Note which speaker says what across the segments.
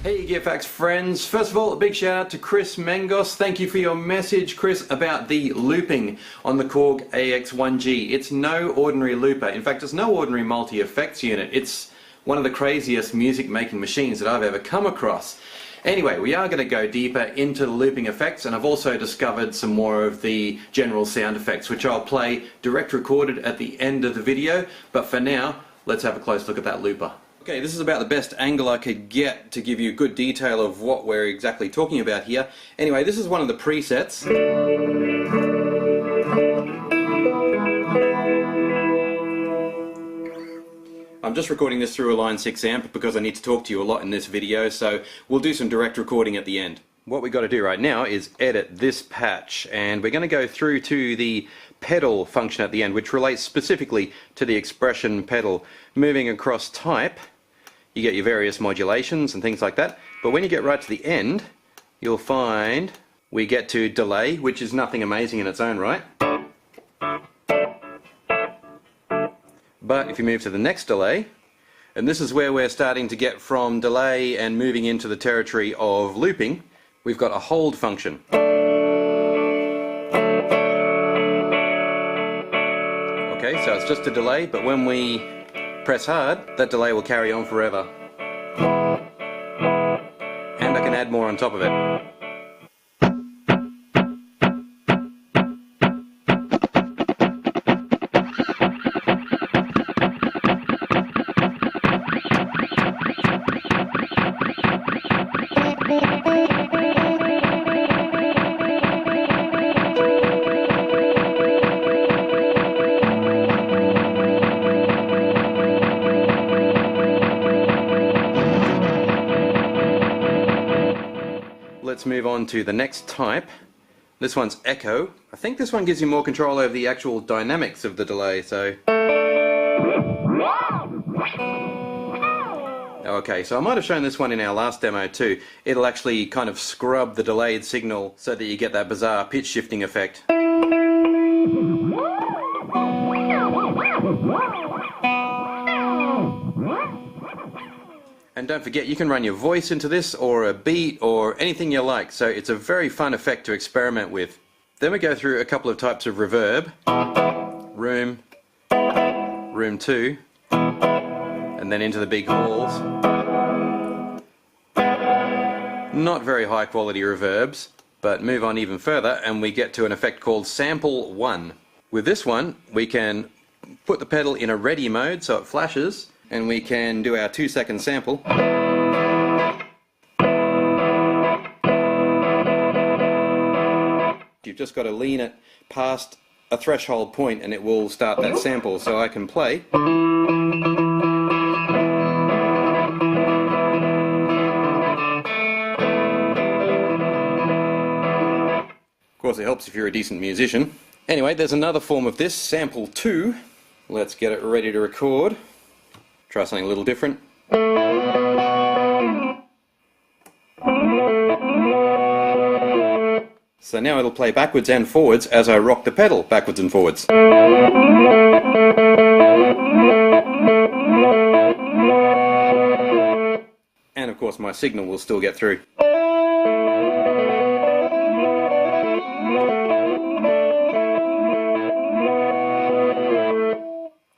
Speaker 1: Hey GearFacts friends, first of all a big shout out to Chris Mangos. Thank you for your message, Chris, about the looping on the Korg AX1G. It's no ordinary looper. In fact, it's no ordinary multi-effects unit. It's one of the craziest music making machines that I've ever come across. Anyway, we are going to go deeper into the looping effects, and I've also discovered some more of the general sound effects, which I'll play direct recorded at the end of the video. But for now, let's have a close look at that looper. Okay, this is about the best angle I could get to give you good detail of what we're exactly talking about here. Anyway, this is one of the presets. I'm just recording this through a line 6 amp because I need to talk to you a lot in this video, so we'll do some direct recording at the end. What we've got to do right now is edit this patch, and we're going to go through to the pedal function at the end, which relates specifically to the expression pedal. Moving across type, you get your various modulations and things like that, but when you get right to the end, you'll find we get to delay, which is nothing amazing in its own right. But if you move to the next delay, and this is where we're starting to get from delay and moving into the territory of looping, we've got a hold function. Okay, so it's just a delay, but when we press hard, that delay will carry on forever. And I can add more on top of it. Let's move on to the next type. This one's echo. I think this one gives you more control over the actual dynamics of the delay, so... Okay, so I might have shown this one in our last demo too. It'll actually kind of scrub the delayed signal so that you get that bizarre pitch shifting effect. And don't forget, you can run your voice into this, or a beat, or anything you like, so it's a very fun effect to experiment with. Then we go through a couple of types of reverb. Room, room 2, and then into the big halls. Not very high quality reverbs, but move on even further and we get to an effect called sample 1. With this one, we can put the pedal in a ready mode so it flashes, and we can do our 2-second sample. You've just got to lean it past a threshold point and it will start that sample, so I can play. Of course it helps if you're a decent musician. Anyway, there's another form of this, sample 2. Let's get it ready to record. Try something a little different. So now it'll play backwards and forwards as I rock the pedal backwards and forwards. And of course my signal will still get through.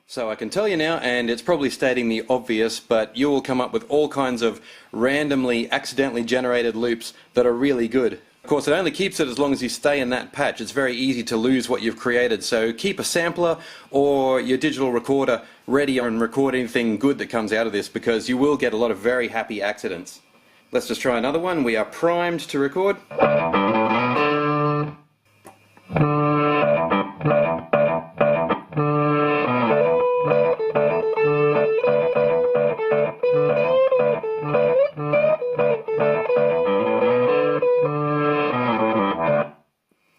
Speaker 1: So I can tell you now, and it's probably stating the obvious, but you will come up with all kinds of randomly, accidentally generated loops that are really good. Of course, it only keeps it as long as you stay in that patch. It's very easy to lose what you've created, so keep a sampler or your digital recorder ready and record anything good that comes out of this, because you will get a lot of very happy accidents. Let's just try another one. We are primed to record.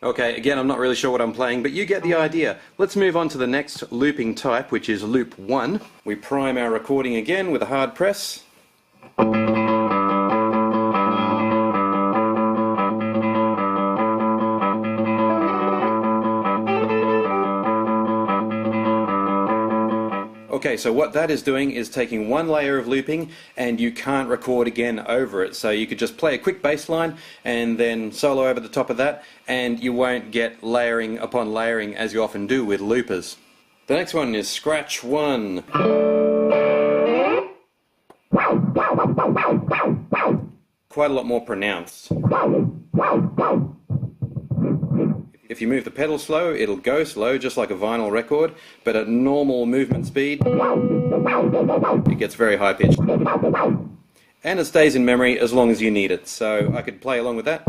Speaker 1: Okay, again, I'm not really sure what I'm playing, but you get the idea. Let's move on to the next looping type, which is loop 1. We prime our recording again with a hard press. Okay, so what that is doing is taking one layer of looping and you can't record again over it. So you could just play a quick bass line and then solo over the top of that, and you won't get layering upon layering as you often do with loopers. The next one is Scratch 1. Quite a lot more pronounced. If you move the pedal slow, it'll go slow just like a vinyl record, but at normal movement speed, it gets very high pitched. And it stays in memory as long as you need it, so I could play along with that.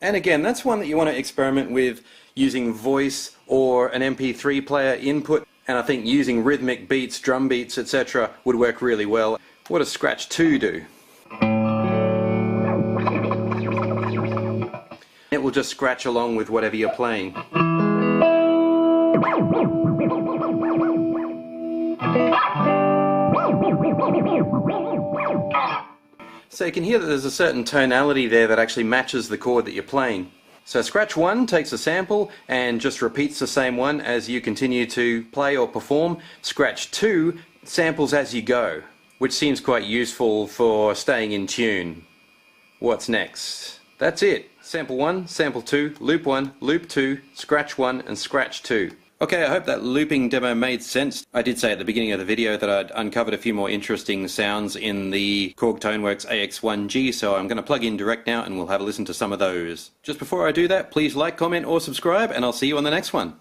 Speaker 1: And again, that's one that you want to experiment with using voice or an MP3 player input, and I think using rhythmic beats, drum beats, etc. would work really well. What does Scratch 2 do? It will just scratch along with whatever you're playing. So you can hear that there's a certain tonality there that actually matches the chord that you're playing. So Scratch 1 takes a sample and just repeats the same one as you continue to play or perform. Scratch 2 samples as you go, which seems quite useful for staying in tune. What's next? That's it. Sample 1, sample 2, loop 1, loop 2, scratch 1 and scratch 2. Okay, I hope that looping demo made sense. I did say at the beginning of the video that I'd uncovered a few more interesting sounds in the Korg Toneworks AX1G, so I'm going to plug in direct now and we'll have a listen to some of those. Just before I do that, please like, comment or subscribe, and I'll see you on the next one.